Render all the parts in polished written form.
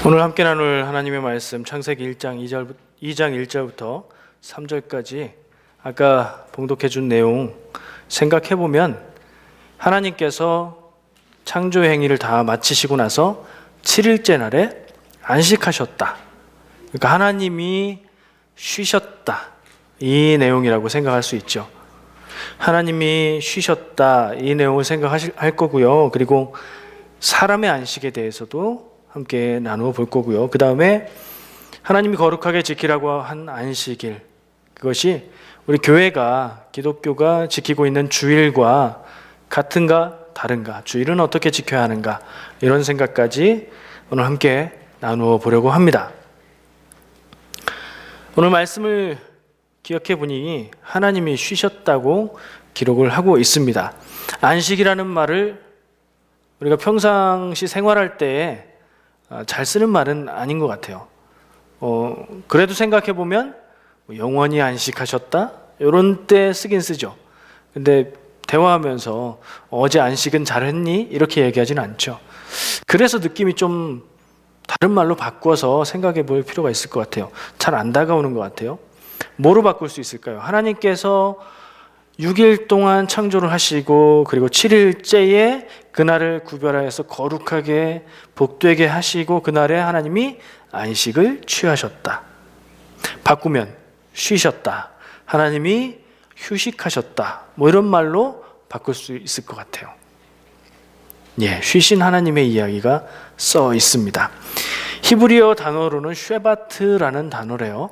오늘 함께 나눌 하나님의 말씀 창세기 2장 1절부터 3절까지 아까 봉독해 준 내용 생각해 보면 하나님께서 창조 행위를 다 마치시고 나서 7일째 날에 안식하셨다. 그러니까 하나님이 쉬셨다. 이 내용이라고 생각할 수 있죠. 하나님이 쉬셨다. 이 내용을 생각할 거고요. 그리고 사람의 안식에 대해서도 함께 나누어 볼 거고요. 그 다음에 하나님이 거룩하게 지키라고 한 안식일, 그것이 우리 교회가, 기독교가 지키고 있는 주일과 같은가 다른가, 주일은 어떻게 지켜야 하는가, 이런 생각까지 오늘 함께 나누어 보려고 합니다. 오늘 말씀을 기억해 보니 하나님이 쉬셨다고 기록을 하고 있습니다. 안식이라는 말을 우리가 평상시 생활할 때 잘 쓰는 말은 아닌 것 같아요. 그래도 생각해 보면 영원히 안식하셨다? 이런 때 쓰긴 쓰죠. 근데 대화하면서 어제 안식은 잘했니? 이렇게 얘기하지는 않죠. 그래서 느낌이 좀 다른 말로 바꿔서 생각해 볼 필요가 있을 것 같아요. 잘 안 다가오는 것 같아요. 뭐로 바꿀 수 있을까요? 하나님께서 6일 동안 창조를 하시고 그리고 7일째에 그날을 구별하여서 거룩하게 복되게 하시고 그날에 하나님이 안식을 취하셨다. 바꾸면 쉬셨다. 하나님이 휴식하셨다. 뭐 이런 말로 바꿀 수 있을 것 같아요. 쉬신 하나님의 이야기가 써 있습니다. 히브리어 단어로는 쉐바트라는 단어래요.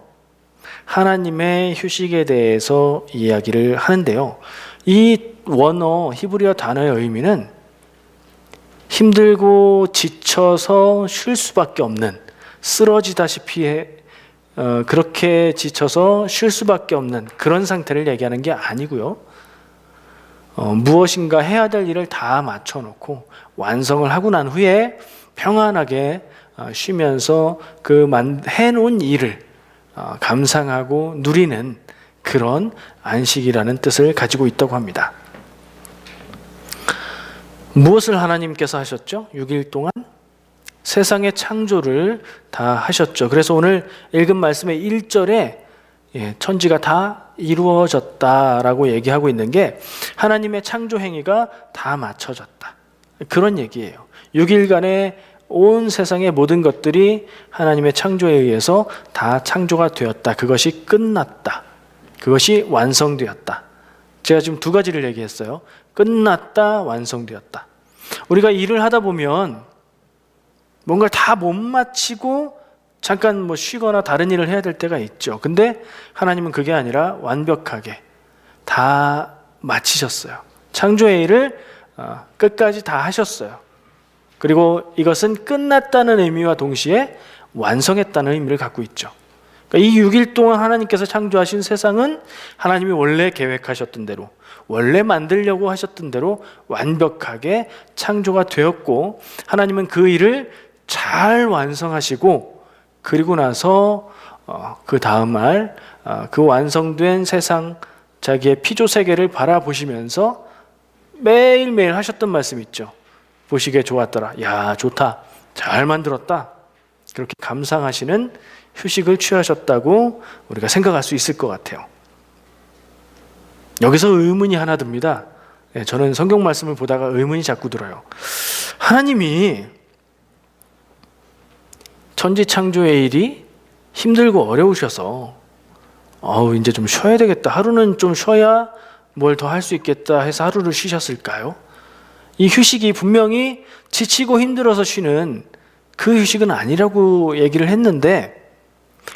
하나님의 휴식에 대해서 이야기를 하는데요. 이 원어 히브리어 단어의 의미는 힘들고 지쳐서 쉴 수밖에 없는, 쓰러지다시피 그렇게 지쳐서 쉴 수밖에 없는 그런 상태를 얘기하는 게 아니고요. 무엇인가 해야 될 일을 다 맞춰놓고 완성을 하고 난 후에 평안하게 쉬면서 그 해놓은 일을 감상하고 누리는 그런 안식이라는 뜻을 가지고 있다고 합니다. 무엇을 하나님께서 하셨죠? 6일 동안 세상의 창조를 다 하셨죠. 그래서 오늘 읽은 말씀의 1절에 천지가 다 이루어졌다라고 얘기하고 있는 게 하나님의 창조 행위가 다 맞춰졌다. 그런 얘기예요. 6일간의 온 세상의 모든 것들이 하나님의 창조에 의해서 다 창조가 되었다. 그것이 끝났다. 그것이 완성되었다. 제가 지금 두 가지를 얘기했어요. 끝났다, 완성되었다. 우리가 일을 하다 보면 뭔가를 다 못 마치고 잠깐 쉬거나 다른 일을 해야 될 때가 있죠. 근데 하나님은 그게 아니라 완벽하게 다 마치셨어요. 창조의 일을 끝까지 다 하셨어요. 그리고 이것은 끝났다는 의미와 동시에 완성했다는 의미를 갖고 있죠. 그러니까 이 6일 동안 하나님께서 창조하신 세상은 하나님이 원래 계획하셨던 대로, 원래 만들려고 하셨던 대로 완벽하게 창조가 되었고, 하나님은 그 일을 잘 완성하시고, 그리고 나서 그 다음 날 그 완성된 세상, 자기의 피조 세계를 바라보시면서 매일매일 하셨던 말씀 있죠. 보시기에 좋았더라. 야, 좋다. 잘 만들었다. 그렇게 감상하시는 휴식을 취하셨다고 우리가 생각할 수 있을 것 같아요. 여기서 의문이 하나 듭니다. 저는 성경 말씀을 보다가 의문이 자꾸 들어요. 하나님이 천지 창조의 일이 힘들고 어려우셔서 이제 좀 쉬어야 되겠다. 하루는 좀 쉬어야 뭘 더 할 수 있겠다 해서 하루를 쉬셨을까요? 이 휴식이 분명히 지치고 힘들어서 쉬는 그 휴식은 아니라고 얘기를 했는데,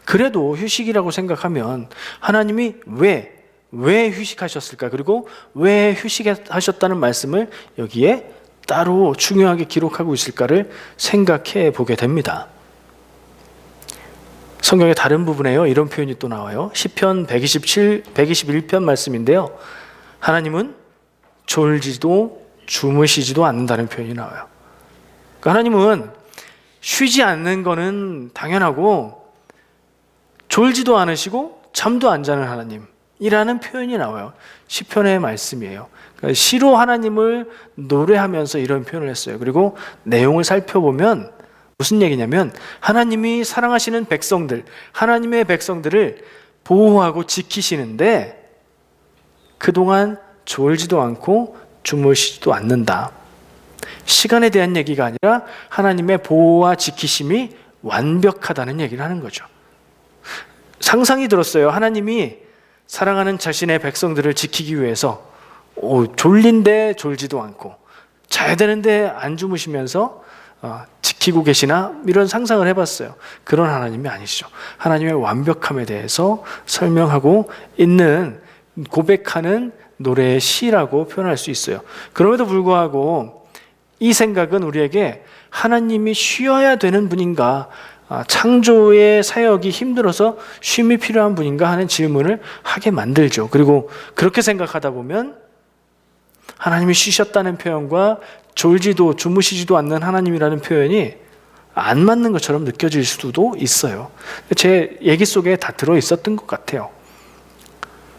그래도 휴식이라고 생각하면 하나님이 왜 휴식하셨을까? 그리고 왜 휴식하셨다는 말씀을 여기에 따로 중요하게 기록하고 있을까를 생각해 보게 됩니다. 성경의 다른 부분에요, 이런 표현이 또 나와요. 시편 121편 말씀인데요. 하나님은 졸지도 주무시지도 않는다는 표현이 나와요. 그러니까 하나님은 쉬지 않는 거는 당연하고 졸지도 않으시고 잠도 안 자는 하나님이라는 표현이 나와요. 시편의 말씀이에요. 그러니까 시로 하나님을 노래하면서 이런 표현을 했어요. 그리고 내용을 살펴보면 무슨 얘기냐면 하나님이 사랑하시는 백성들, 하나님의 백성들을 보호하고 지키시는데 그동안 졸지도 않고 주무시지도 않는다. 시간에 대한 얘기가 아니라 하나님의 보호와 지키심이 완벽하다는 얘기를 하는 거죠. 상상이 들었어요. 하나님이 사랑하는 자신의 백성들을 지키기 위해서 졸린데 졸지도 않고 자야 되는데 안 주무시면서 지키고 계시나? 이런 상상을 해봤어요. 그런 하나님이 아니시죠. 하나님의 완벽함에 대해서 설명하고 있는, 고백하는 노래의 시라고 표현할 수 있어요. 그럼에도 불구하고 이 생각은 우리에게 하나님이 쉬어야 되는 분인가, 창조의 사역이 힘들어서 쉼이 필요한 분인가 하는 질문을 하게 만들죠. 그리고 그렇게 생각하다 보면 하나님이 쉬셨다는 표현과 졸지도 주무시지도 않는 하나님이라는 표현이 안 맞는 것처럼 느껴질 수도 있어요. 제 얘기 속에 다 들어있었던 것 같아요.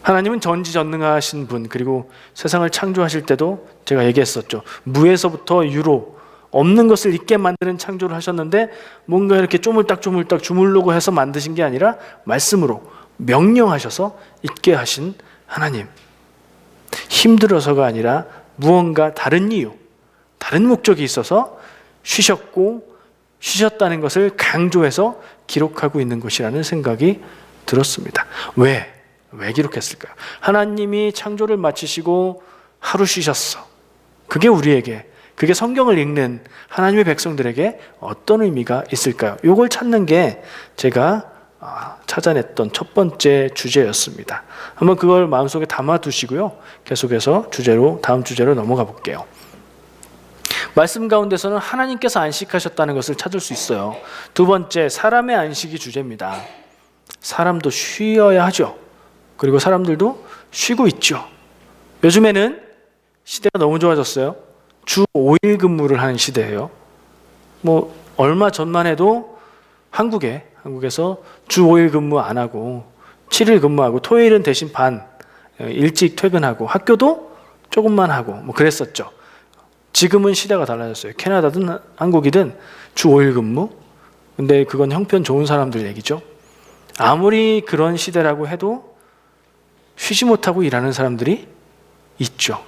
하나님은 전지전능하신 분, 그리고 세상을 창조하실 때도 제가 얘기했었죠. 무에서부터 유로, 없는 것을 있게 만드는 창조를 하셨는데 뭔가 이렇게 쪼물딱 주물르고 해서 만드신 게 아니라 말씀으로 명령하셔서 있게 하신 하나님. 힘들어서가 아니라 무언가 다른 이유, 다른 목적이 있어서 쉬셨다는 것을 강조해서 기록하고 있는 것이라는 생각이 들었습니다. 왜 기록했을까요? 하나님이 창조를 마치시고 하루 쉬셨어. 그게 성경을 읽는 하나님의 백성들에게 어떤 의미가 있을까요? 이걸 찾는 게 제가 찾아냈던 첫 번째 주제였습니다. 한번 그걸 마음속에 담아두시고요. 계속해서 다음 주제로 넘어가 볼게요. 말씀 가운데서는 하나님께서 안식하셨다는 것을 찾을 수 있어요. 두 번째, 사람의 안식이 주제입니다. 사람도 쉬어야 하죠. 그리고 사람들도 쉬고 있죠. 요즘에는 시대가 너무 좋아졌어요. 주 5일 근무를 하는 시대예요. 얼마 전만 해도 한국에서 주 5일 근무 안 하고 7일 근무하고 토요일은 대신 일찍 퇴근하고 학교도 조금만 하고 그랬었죠. 지금은 시대가 달라졌어요. 캐나다든 한국이든 주 5일 근무. 근데 그건 형편 좋은 사람들 얘기죠. 아무리 그런 시대라고 해도 쉬지 못하고 일하는 사람들이 있죠.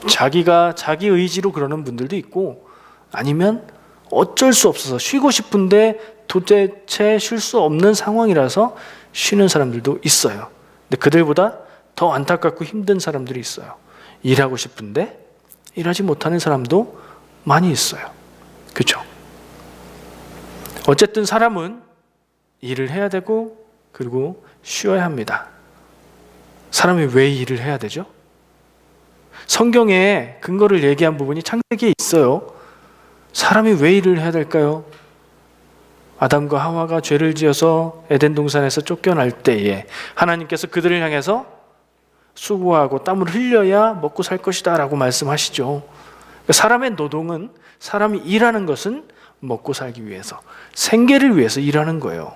자기 의지로 그러는 분들도 있고, 아니면 어쩔 수 없어서 쉬고 싶은데 도대체 쉴 수 없는 상황이라서 쉬는 사람들도 있어요. 근데 그들보다 더 안타깝고 힘든 사람들이 있어요. 일하고 싶은데 일하지 못하는 사람도 많이 있어요. 그렇죠? 어쨌든 사람은 일을 해야 되고 그리고 쉬어야 합니다. 사람이 왜 일을 해야 되죠? 성경에 근거를 얘기한 부분이 창세기에 있어요. 사람이 왜 일을 해야 될까요? 아담과 하와가 죄를 지어서 에덴 동산에서 쫓겨날 때에 하나님께서 그들을 향해서 수고하고 땀을 흘려야 먹고 살 것이다 라고 말씀하시죠. 사람의 노동은, 사람이 일하는 것은 먹고 살기 위해서, 생계를 위해서 일하는 거예요.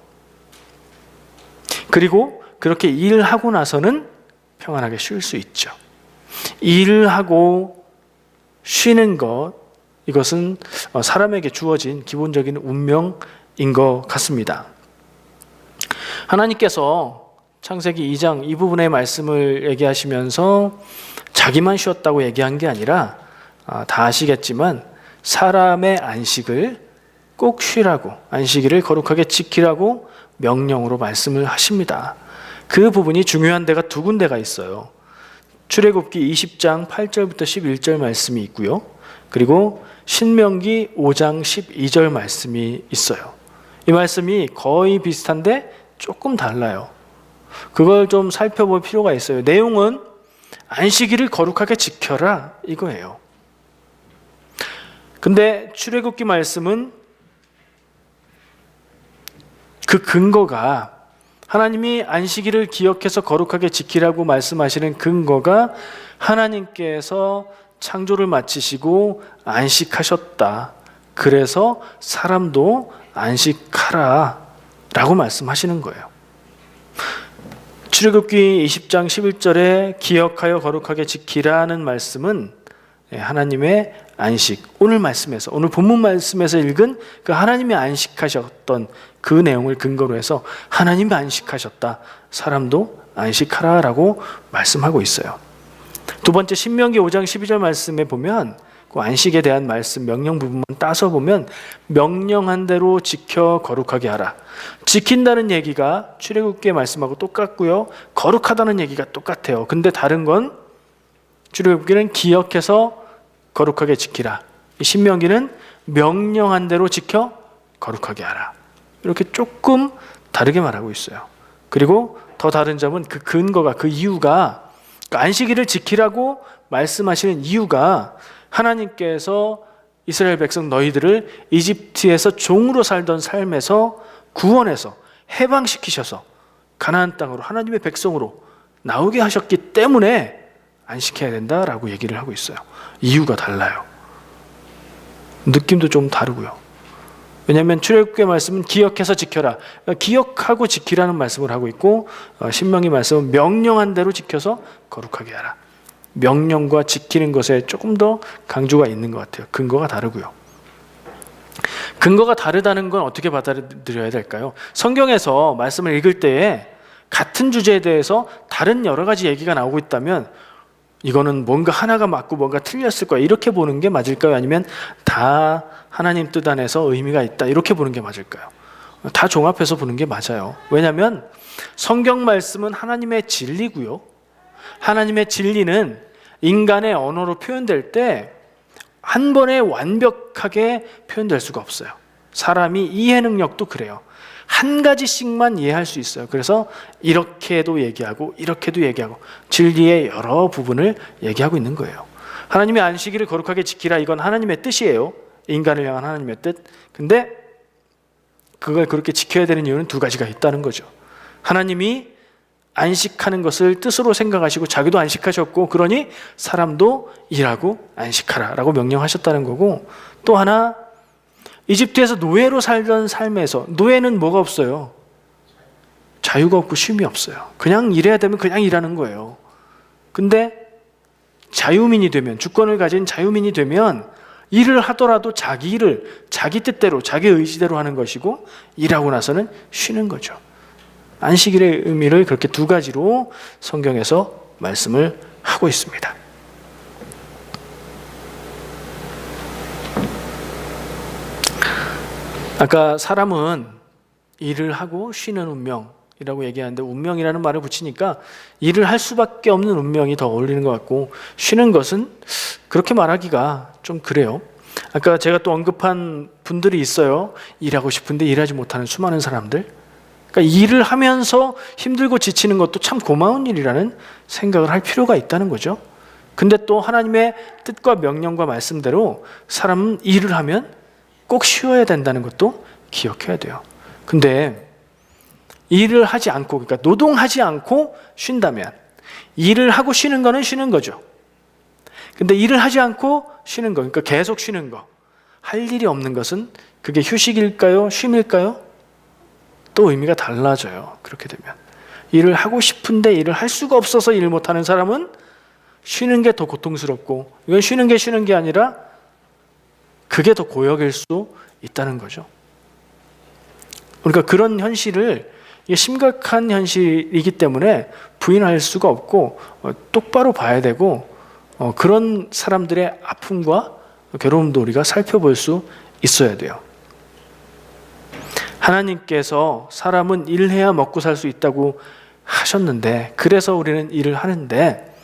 그리고 그렇게 일하고 나서는 평안하게 쉴 수 있죠. 일을 하고 쉬는 것, 이것은 사람에게 주어진 기본적인 운명인 것 같습니다. 하나님께서 창세기 2장 이 부분의 말씀을 얘기하시면서 자기만 쉬었다고 얘기한 게 아니라 다 아시겠지만 사람의 안식을 꼭 쉬라고, 안식일을 거룩하게 지키라고 명령으로 말씀을 하십니다. 그 부분이 중요한 데가 두 군데가 있어요. 출애굽기 20장 8절부터 11절 말씀이 있고요. 그리고 신명기 5장 12절 말씀이 있어요. 이 말씀이 거의 비슷한데 조금 달라요. 그걸 좀 살펴볼 필요가 있어요. 내용은 안식일을 거룩하게 지켜라 이거예요. 근데 출애굽기 말씀은 그 근거가, 하나님이 안식일을 기억해서 거룩하게 지키라고 말씀하시는 근거가 하나님께서 창조를 마치시고 안식하셨다. 그래서 사람도 안식하라 라고 말씀하시는 거예요. 출애굽기 20장 11절에 기억하여 거룩하게 지키라는 말씀은 하나님의 안식, 오늘 말씀에서, 오늘 본문 말씀에서 읽은 그 하나님이 안식하셨던 그 내용을 근거로 해서 하나님이 안식하셨다, 사람도 안식하라라고 말씀하고 있어요. 두 번째, 신명기 5장 12절 말씀에 보면 그 안식에 대한 말씀, 명령 부분만 따서 보면 명령한 대로 지켜 거룩하게 하라. 지킨다는 얘기가 출애굽기의 말씀하고 똑같고요, 거룩하다는 얘기가 똑같아요. 근데 다른 건 출애굽기는 기억해서 거룩하게 지키라, 신명기는 명령한 대로 지켜 거룩하게 하라. 이렇게 조금 다르게 말하고 있어요. 그리고 더 다른 점은 그 근거가, 그 이유가, 그 안식일을 지키라고 말씀하시는 이유가 하나님께서 이스라엘 백성 너희들을 이집트에서 종으로 살던 삶에서 구원해서 해방시키셔서 가나안 땅으로 하나님의 백성으로 나오게 하셨기 때문에 안식해야 된다라고 얘기를 하고 있어요. 이유가 달라요. 느낌도 좀 다르고요. 왜냐하면 출애굽기의 말씀은 기억해서 지켜라, 기억하고 지키라는 말씀을 하고 있고, 신명기 말씀은 명령한 대로 지켜서 거룩하게 하라. 명령과 지키는 것에 조금 더 강조가 있는 것 같아요. 근거가 다르고요. 근거가 다르다는 건 어떻게 받아들여야 될까요? 성경에서 말씀을 읽을 때에 같은 주제에 대해서 다른 여러 가지 얘기가 나오고 있다면 이거는 뭔가 하나가 맞고 뭔가 틀렸을 거야, 이렇게 보는 게 맞을까요? 아니면 다 하나님 뜻 안에서 의미가 있다, 이렇게 보는 게 맞을까요? 다 종합해서 보는 게 맞아요. 왜냐하면 성경 말씀은 하나님의 진리고요, 하나님의 진리는 인간의 언어로 표현될 때 한 번에 완벽하게 표현될 수가 없어요. 사람이 이해 능력도 그래요. 한 가지씩만 이해할 수 있어요. 그래서 이렇게도 얘기하고 이렇게도 얘기하고 진리의 여러 부분을 얘기하고 있는 거예요. 하나님의 안식일을 거룩하게 지키라, 이건 하나님의 뜻이에요. 인간을 향한 하나님의 뜻. 근데 그걸 그렇게 지켜야 되는 이유는 두 가지가 있다는 거죠. 하나님이 안식하는 것을 뜻으로 생각하시고 자기도 안식하셨고, 그러니 사람도 일하고 안식하라라고 명령하셨다는 거고, 또 하나, 이집트에서 노예로 살던 삶에서 노예는 뭐가 없어요? 자유가 없고 쉼이 없어요. 그냥 일해야 되면 그냥 일하는 거예요. 근데 자유민이 되면, 주권을 가진 자유민이 되면 일을 하더라도 자기 일을 자기 뜻대로 자기 의지대로 하는 것이고, 일하고 나서는 쉬는 거죠. 안식일의 의미를 그렇게 두 가지로 성경에서 말씀을 하고 있습니다. 아까 사람은 일을 하고 쉬는 운명이라고 얘기하는데, 운명이라는 말을 붙이니까 일을 할 수밖에 없는 운명이 더 어울리는 것 같고, 쉬는 것은 그렇게 말하기가 좀 그래요. 아까 제가 또 언급한 분들이 있어요. 일하고 싶은데 일하지 못하는 수많은 사람들. 그러니까 일을 하면서 힘들고 지치는 것도 참 고마운 일이라는 생각을 할 필요가 있다는 거죠. 근데 또 하나님의 뜻과 명령과 말씀대로 사람은 일을 하면 꼭 쉬어야 된다는 것도 기억해야 돼요. 근데 일을 하지 않고, 그러니까 노동하지 않고 쉰다면, 일을 하고 쉬는 거는 쉬는 거죠. 근데 일을 하지 않고 쉬는 거, 그러니까 계속 쉬는 거, 할 일이 없는 것은 그게 휴식일까요? 쉼일까요? 또 의미가 달라져요. 그렇게 되면 일을 하고 싶은데 일을 할 수가 없어서 일 못하는 사람은 쉬는 게 더 고통스럽고, 이건 쉬는 게 아니라 그게 더 고역일 수 있다는 거죠. 그러니까 그런 현실을, 이게 심각한 현실이기 때문에 부인할 수가 없고 똑바로 봐야 되고, 그런 사람들의 아픔과 괴로움도 우리가 살펴볼 수 있어야 돼요. 하나님께서 사람은 일해야 먹고 살 수 있다고 하셨는데, 그래서 우리는 일을 하는데,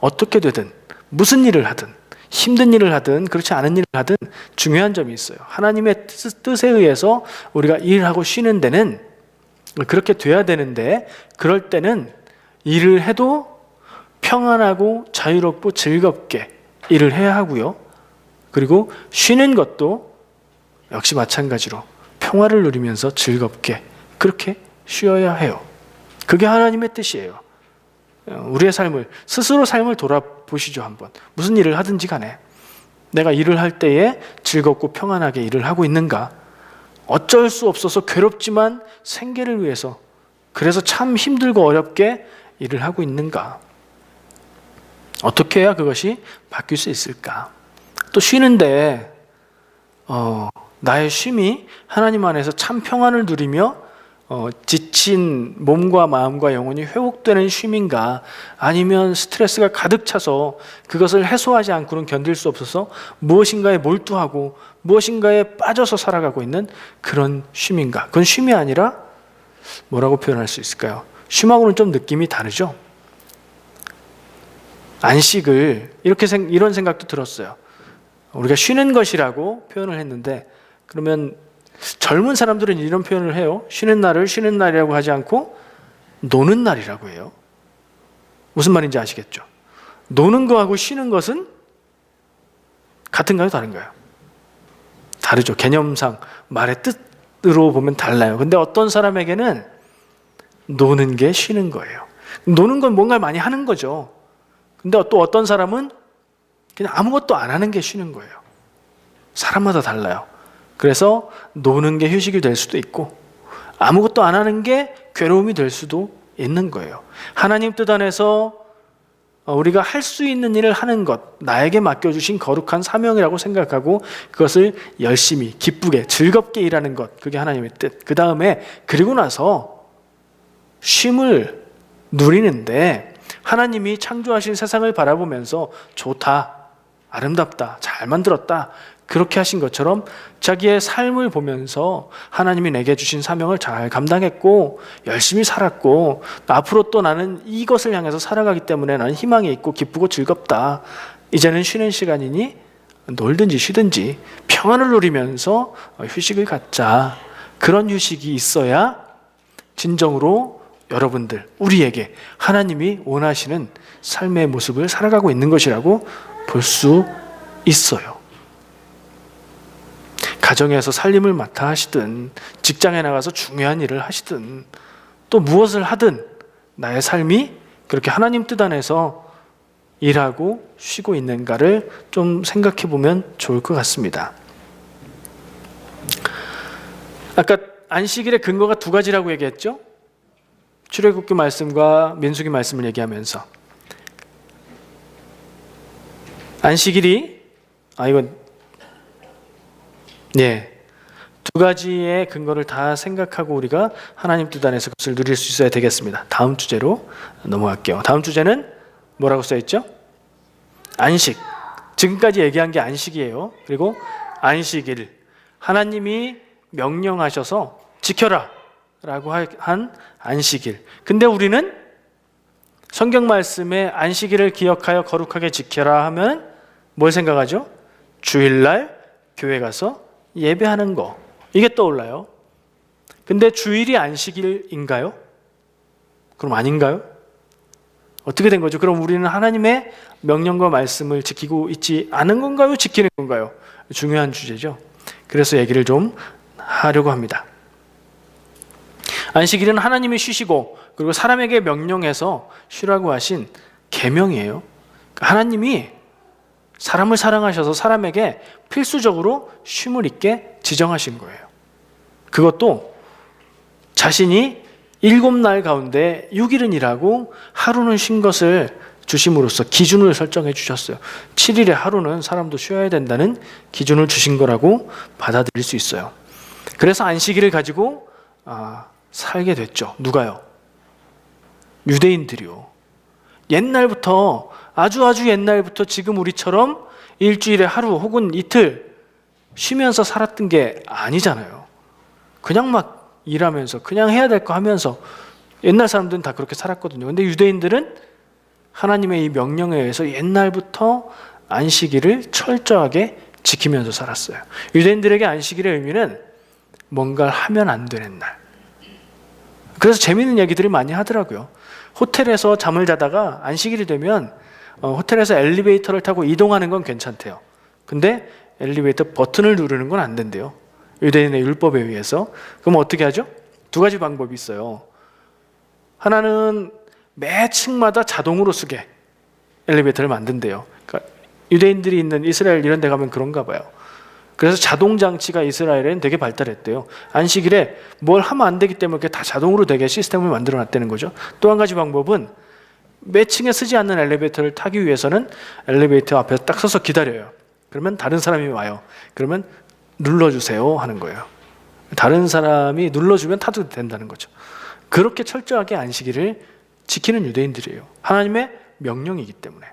어떻게 되든 무슨 일을 하든 힘든 일을 하든 그렇지 않은 일을 하든 중요한 점이 있어요. 하나님의 뜻에 의해서 우리가 일하고 쉬는 데는 그렇게 돼야 되는데, 그럴 때는 일을 해도 평안하고 자유롭고 즐겁게 일을 해야 하고요. 그리고 쉬는 것도 역시 마찬가지로 평화를 누리면서 즐겁게 그렇게 쉬어야 해요. 그게 하나님의 뜻이에요. 우리의 삶을, 스스로 삶을 돌아보시죠. 한번 무슨 일을 하든지 간에 내가 일을 할 때에 즐겁고 평안하게 일을 하고 있는가? 어쩔 수 없어서 괴롭지만 생계를 위해서, 그래서 참 힘들고 어렵게 일을 하고 있는가? 어떻게 해야 그것이 바뀔 수 있을까? 또 쉬는데 나의 쉼이 하나님 안에서 참 평안을 누리며 지친 몸과 마음과 영혼이 회복되는 쉼인가, 아니면 스트레스가 가득 차서 그것을 해소하지 않고는 견딜 수 없어서 무엇인가에 몰두하고 무엇인가에 빠져서 살아가고 있는 그런 쉼인가. 그건 쉼이 아니라 뭐라고 표현할 수 있을까요? 쉼하고는 좀 느낌이 다르죠. 안식을 이런 생각도 들었어요. 우리가 쉬는 것이라고 표현을 했는데, 그러면 젊은 사람들은 이런 표현을 해요. 쉬는 날을 쉬는 날이라고 하지 않고 노는 날이라고 해요. 무슨 말인지 아시겠죠? 노는 거하고 쉬는 것은 같은가요, 다른가요? 다르죠. 개념상 말의 뜻으로 보면 달라요. 근데 어떤 사람에게는 노는 게 쉬는 거예요. 노는 건 뭔가 많이 하는 거죠. 근데 또 어떤 사람은 그냥 아무것도 안 하는 게 쉬는 거예요. 사람마다 달라요. 그래서 노는 게 휴식이 될 수도 있고 아무것도 안 하는 게 괴로움이 될 수도 있는 거예요. 하나님 뜻 안에서 우리가 할 수 있는 일을 하는 것, 나에게 맡겨주신 거룩한 사명이라고 생각하고 그것을 열심히 기쁘게 즐겁게 일하는 것, 그게 하나님의 뜻. 그 다음에 그리고 나서 쉼을 누리는데, 하나님이 창조하신 세상을 바라보면서 좋다, 아름답다, 잘 만들었다, 그렇게 하신 것처럼 자기의 삶을 보면서 하나님이 내게 주신 사명을 잘 감당했고 열심히 살았고 앞으로 또 나는 이것을 향해서 살아가기 때문에 나는 희망이 있고 기쁘고 즐겁다, 이제는 쉬는 시간이니 놀든지 쉬든지 평안을 누리면서 휴식을 갖자. 그런 휴식이 있어야 진정으로 여러분들, 우리에게 하나님이 원하시는 삶의 모습을 살아가고 있는 것이라고 볼 수 있어요. 가정에서 살림을 맡아 하시든 직장에 나가서 중요한 일을 하시든 또 무엇을 하든 나의 삶이 그렇게 하나님 뜻 안에서 일하고 쉬고 있는가를 좀 생각해 보면 좋을 것 같습니다. 아까 안식일의 근거가 두 가지라고 얘기했죠? 출애굽기 말씀과 민수기 말씀을 얘기하면서 안식일이 두 가지의 근거를 다 생각하고 우리가 하나님 뜻 안에서 그것을 누릴 수 있어야 되겠습니다. 다음 주제로 넘어갈게요. 다음 주제는 뭐라고 써있죠? 안식. 지금까지 얘기한 게 안식이에요. 그리고 안식일, 하나님이 명령하셔서 지켜라 라고 한 안식일. 근데 우리는 성경 말씀에 안식일을 기억하여 거룩하게 지켜라 하면 뭘 생각하죠? 주일날 교회 가서 예배하는 거, 이게 떠올라요. 근데 주일이 안식일인가요? 그럼 아닌가요? 어떻게 된 거죠? 그럼 우리는 하나님의 명령과 말씀을 지키고 있지 않은 건가요? 지키는 건가요? 중요한 주제죠. 그래서 얘기를 좀 하려고 합니다. 안식일은 하나님이 쉬시고 그리고 사람에게 명령해서 쉬라고 하신 계명이에요. 하나님이 사람을 사랑하셔서 사람에게 필수적으로 쉼을 있게 지정하신 거예요. 그것도 자신이 7날 가운데 6일은 일하고 하루는 쉰 것을 주심으로써 기준을 설정해 주셨어요. 7일의 하루는 사람도 쉬어야 된다는 기준을 주신 거라고 받아들일 수 있어요. 그래서 안식일을 가지고 살게 됐죠. 누가요? 유대인들이요. 옛날부터, 아주 옛날부터 지금 우리처럼 일주일에 하루 혹은 이틀 쉬면서 살았던 게 아니잖아요. 그냥 막 일하면서 그냥 해야 될 거 하면서 옛날 사람들은 다 그렇게 살았거든요. 근데 유대인들은 하나님의 이 명령에 의해서 옛날부터 안식일을 철저하게 지키면서 살았어요. 유대인들에게 안식일의 의미는 뭔가를 하면 안 되는 날. 그래서 재미있는 얘기들이 많이 하더라고요. 호텔에서 잠을 자다가 안식일이 되면 호텔에서 엘리베이터를 타고 이동하는 건 괜찮대요. 근데 엘리베이터 버튼을 누르는 건 안 된대요. 유대인의 율법에 의해서. 그럼 어떻게 하죠? 두 가지 방법이 있어요. 하나는 매 층마다 자동으로 쓰게 엘리베이터를 만든대요. 그러니까 유대인들이 있는 이스라엘 이런 데 가면 그런가 봐요. 그래서 자동 장치가 이스라엘에는 되게 발달했대요. 안식일에 뭘 하면 안 되기 때문에 다 자동으로 되게 시스템을 만들어 놨다는 거죠. 또 한 가지 방법은 매 층에 쓰지 않는 엘리베이터를 타기 위해서는 엘리베이터 앞에서 딱 서서 기다려요. 그러면 다른 사람이 와요. 그러면 눌러주세요 하는 거예요. 다른 사람이 눌러주면 타도 된다는 거죠. 그렇게 철저하게 안식일을 지키는 유대인들이에요. 하나님의 명령이기 때문에.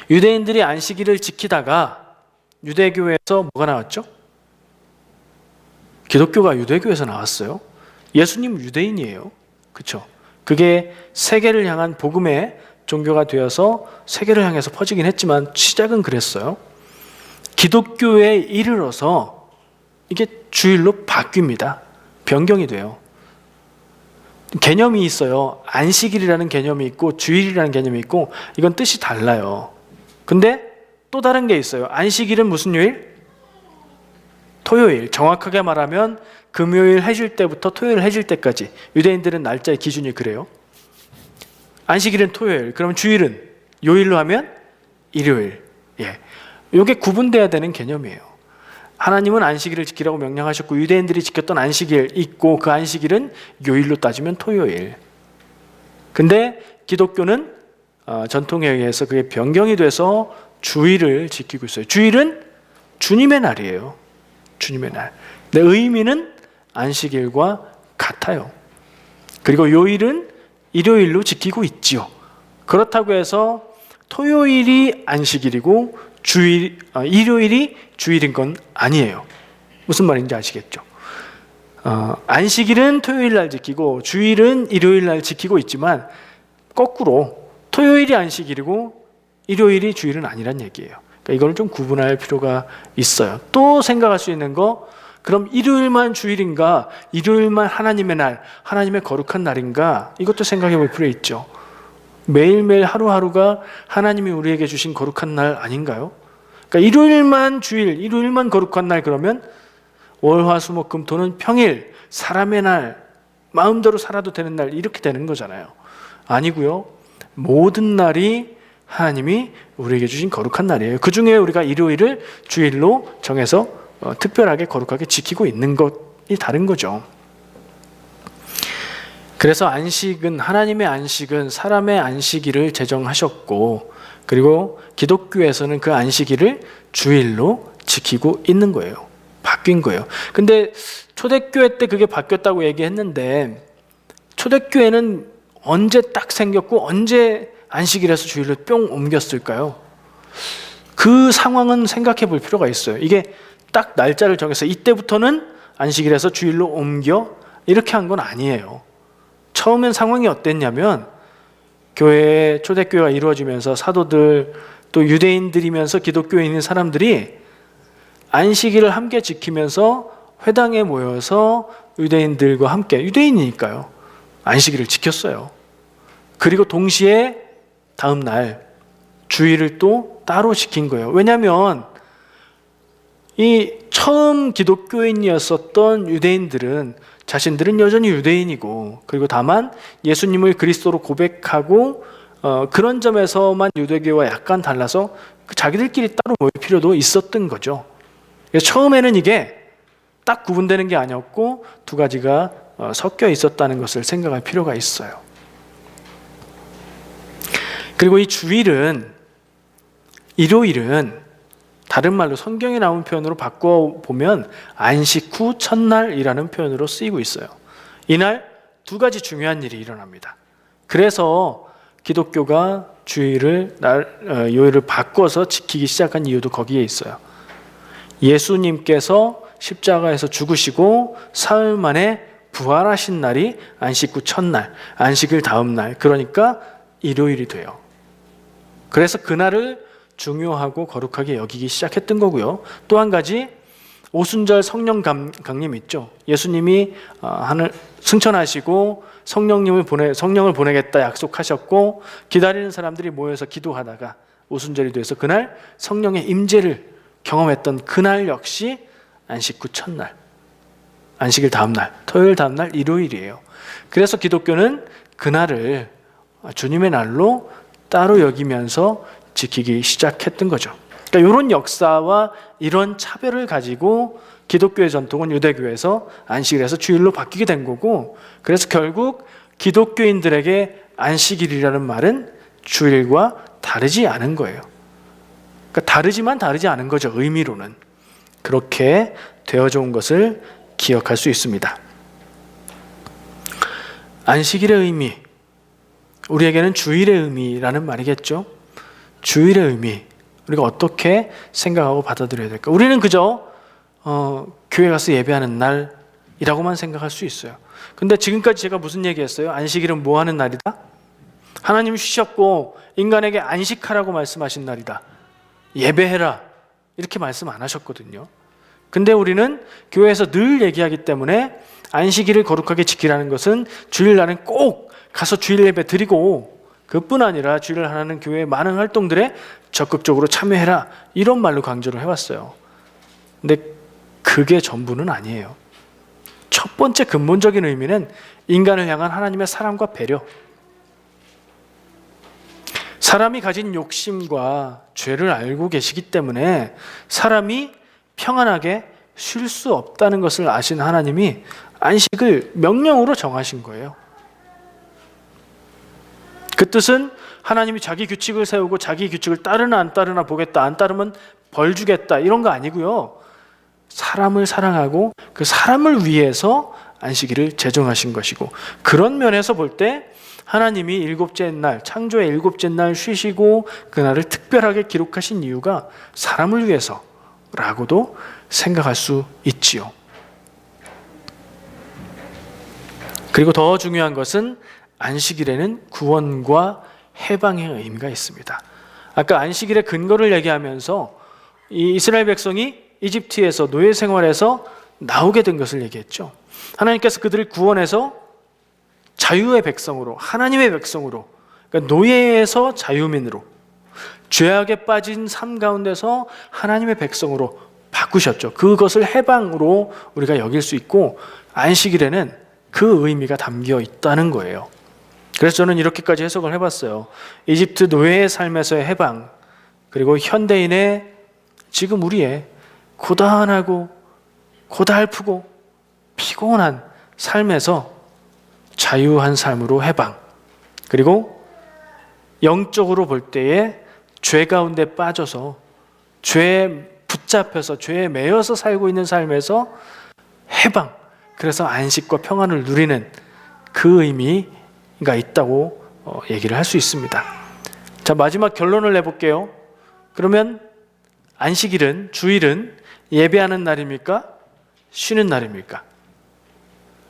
유대인들이 안식일을 지키다가 유대교에서 뭐가 나왔죠? 기독교가 유대교에서 나왔어요. 예수님 유대인이에요. 그렇죠? 그게 세계를 향한 복음의 종교가 되어서 세계를 향해서 퍼지긴 했지만 시작은 그랬어요. 기독교에 이르러서 이게 주일로 바뀝니다. 변경이 돼요. 개념이 있어요. 안식일이라는 개념이 있고 주일이라는 개념이 있고 이건 뜻이 달라요. 근데 또 다른 게 있어요. 안식일은 무슨 요일? 토요일. 정확하게 말하면 금요일 해질 때부터 토요일 해질 때까지. 유대인들은 날짜의 기준이 그래요. 안식일은 토요일. 그럼 주일은 요일로 하면 일요일. 예. 이게 구분돼야 되는 개념이에요. 하나님은 안식일을 지키라고 명령하셨고 유대인들이 지켰던 안식일 있고 그 안식일은 요일로 따지면 토요일. 근데 기독교는 전통에 의해서 그게 변경이 돼서 주일을 지키고 있어요. 주일은 주님의 날이에요. 주님의 날. 근데 의미는 안식일과 같아요. 그리고 요일은 일요일로 지키고 있지요. 그렇다고 해서 토요일이 안식일이고 일요일이 주일인 건 아니에요. 무슨 말인지 아시겠죠? 안식일은 토요일 날 지키고 주일은 일요일 날 지키고 있지만 거꾸로 토요일이 안식일이고 일요일이 주일은 아니란 얘기예요. 그러니까 이걸 좀 구분할 필요가 있어요. 또 생각할 수 있는 거, 그럼 일요일만 주일인가? 일요일만 하나님의 날, 하나님의 거룩한 날인가? 이것도 생각해 볼 필요 있죠. 매일매일 하루하루가 하나님이 우리에게 주신 거룩한 날 아닌가요? 그러니까 일요일만 주일, 일요일만 거룩한 날 그러면 월, 화, 수, 목, 금, 토는 평일, 사람의 날, 마음대로 살아도 되는 날 이렇게 되는 거잖아요. 아니고요. 모든 날이 하나님이 우리에게 주신 거룩한 날이에요. 그 중에 우리가 일요일을 주일로 정해서 특별하게 거룩하게 지키고 있는 것이 다른 거죠. 그래서 안식은, 하나님의 안식은 사람의 안식일을 제정하셨고 그리고 기독교에서는 그 안식일을 주일로 지키고 있는 거예요. 바뀐 거예요. 근데 초대교회 때 그게 바뀌었다고 얘기했는데 초대교회는 언제 딱 생겼고 언제 안식일에서 주일로 뿅 옮겼을까요? 그 상황은 생각해 볼 필요가 있어요. 이게 딱 날짜를 정해서 이때부터는 안식일에서 주일로 옮겨 이렇게 한 건 아니에요. 처음엔 상황이 어땠냐면 교회에 초대교회가 이루어지면서 사도들 또 유대인들이면서 기독교에 있는 사람들이 안식일을 함께 지키면서 회당에 모여서 유대인들과 함께, 유대인이니까요, 안식일을 지켰어요. 그리고 동시에 다음 날 주일을 또 따로 지킨 거예요. 왜냐하면 이 처음 기독교인이었었던 유대인들은 자신들은 여전히 유대인이고 그리고 다만 예수님을 그리스도로 고백하고 그런 점에서만 유대교와 약간 달라서 자기들끼리 따로 모일 필요도 있었던 거죠. 처음에는 이게 딱 구분되는 게 아니었고 두 가지가 섞여 있었다는 것을 생각할 필요가 있어요. 그리고 이 주일은, 일요일은 다른 말로 성경에 나온 표현으로 바꿔보면 안식 후 첫날이라는 표현으로 쓰이고 있어요. 이날 두 가지 중요한 일이 일어납니다. 그래서 기독교가 주일을, 요일을 바꿔서 지키기 시작한 이유도 거기에 있어요. 예수님께서 십자가에서 죽으시고 사흘 만에 부활하신 날이 안식 후 첫날, 안식일 다음 날, 그러니까 일요일이 돼요. 그래서 그날을 중요하고 거룩하게 여기기 시작했던 거고요. 또 한 가지, 오순절 성령 강림 있죠. 예수님이 하늘 승천하시고 성령을 보내겠다 약속하셨고 기다리는 사람들이 모여서 기도하다가 오순절이 돼서 그날 성령의 임재를 경험했던 그날 역시 안식 후 첫날, 안식일 다음 날, 토요일 다음 날 일요일이에요. 그래서 기독교는 그날을 주님의 날로 따로 여기면서 지키기 시작했던 거죠. 그러니까 이런 역사와 이런 차별을 가지고 기독교의 전통은 유대교에서 안식일에서 주일로 바뀌게 된 거고, 그래서 결국 기독교인들에게 안식일이라는 말은 주일과 다르지 않은 거예요. 그러니까 다르지만 다르지 않은 거죠. 의미로는. 그렇게 되어져 온 것을 기억할 수 있습니다. 안식일의 의미, 우리에게는 주일의 의미라는 말이겠죠. 주일의 의미, 우리가 어떻게 생각하고 받아들여야 될까? 우리는 그저 교회 가서 예배하는 날이라고만 생각할 수 있어요. 근데 지금까지 제가 무슨 얘기했어요? 안식일은 뭐 하는 날이다? 하나님 쉬셨고 인간에게 안식하라고 말씀하신 날이다. 예배해라 이렇게 말씀 안 하셨거든요. 근데 우리는 교회에서 늘 얘기하기 때문에 안식일을 거룩하게 지키라는 것은 주일날은 꼭 가서 주일 예배 드리고 그뿐 아니라 주일을 하는 교회의 많은 활동들에 적극적으로 참여해라 이런 말로 강조를 해왔어요. 근데 그게 전부는 아니에요. 첫 번째 근본적인 의미는 인간을 향한 하나님의 사랑과 배려. 사람이 가진 욕심과 죄를 알고 계시기 때문에 사람이 평안하게 쉴 수 없다는 것을 아신 하나님이 안식을 명령으로 정하신 거예요. 그 뜻은 하나님이 자기 규칙을 세우고 자기 규칙을 따르나 안 따르나 보겠다, 안 따르면 벌 주겠다 이런 거 아니고요. 사람을 사랑하고 그 사람을 위해서 안식일을 제정하신 것이고, 그런 면에서 볼 때 하나님이 일곱째 날, 창조의 일곱째 날 쉬시고 그날을 특별하게 기록하신 이유가 사람을 위해서라고도 생각할 수 있지요. 그리고 더 중요한 것은 안식일에는 구원과 해방의 의미가 있습니다. 아까 안식일의 근거를 얘기하면서 이 이스라엘 백성이 이집트에서 노예 생활에서 나오게 된 것을 얘기했죠. 하나님께서 그들을 구원해서 자유의 백성으로, 하나님의 백성으로, 그러니까 노예에서 자유민으로, 죄악에 빠진 삶 가운데서 하나님의 백성으로 바꾸셨죠. 그것을 해방으로 우리가 여길 수 있고, 안식일에는 그 의미가 담겨 있다는 거예요. 그래서 저는 이렇게까지 해석을 해봤어요. 이집트 노예의 삶에서의 해방, 그리고 현대인의 지금 우리의 고단하고 고달프고 피곤한 삶에서 자유한 삶으로 해방, 그리고 영적으로 볼 때에 죄 가운데 빠져서 죄에 붙잡혀서 죄에 매여서 살고 있는 삶에서 해방, 그래서 안식과 평안을 누리는 그 의미가 있다고 얘기를 할 수 있습니다. 자, 마지막 결론을 내볼게요. 그러면 안식일은, 주일은 예배하는 날입니까? 쉬는 날입니까?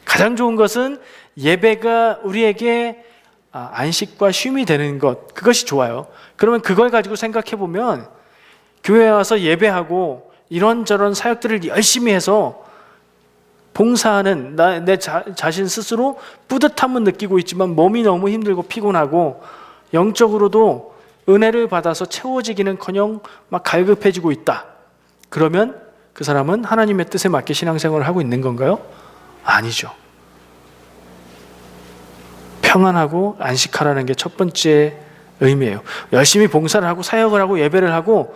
가장 좋은 것은 예배가 우리에게 안식과 쉼이 되는 것, 그것이 좋아요. 그러면 그걸 가지고 생각해 보면 교회에 와서 예배하고 이런저런 사역들을 열심히 해서 봉사하는 내 자신 스스로 뿌듯함은 느끼고 있지만 몸이 너무 힘들고 피곤하고 영적으로도 은혜를 받아서 채워지기는커녕 막 갈급해지고 있다. 그러면 그 사람은 하나님의 뜻에 맞게 신앙생활을 하고 있는 건가요? 아니죠. 평안하고 안식하라는 게 첫 번째 의미예요. 열심히 봉사를 하고 사역을 하고 예배를 하고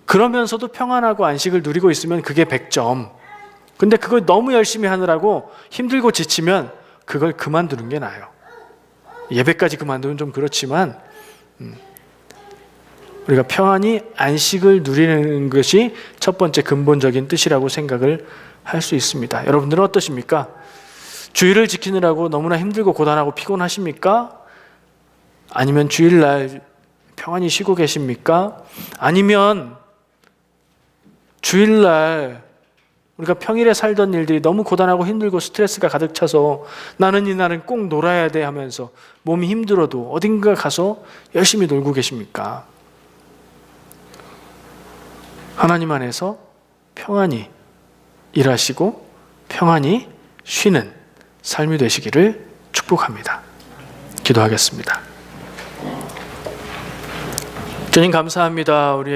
그러면서도 평안하고 안식을 누리고 있으면 그게 100점. 근데 그걸 너무 열심히 하느라고 힘들고 지치면 그걸 그만두는 게 나아요. 예배까지 그만두면 좀 그렇지만 우리가 평안히 안식을 누리는 것이 첫 번째 근본적인 뜻이라고 생각을 할 수 있습니다. 여러분들은 어떠십니까? 주일을 지키느라고 너무나 힘들고 고단하고 피곤하십니까? 아니면 주일날 평안히 쉬고 계십니까? 아니면 주일날 우리가 평일에 살던 일들이 너무 고단하고 힘들고 스트레스가 가득 차서 나는 이날은 꼭 놀아야 돼 하면서 몸이 힘들어도 어딘가 가서 열심히 놀고 계십니까? 하나님 안에서 평안히 일하시고 평안히 쉬는 삶이 되시기를 축복합니다. 기도하겠습니다. 주님 감사합니다. 우리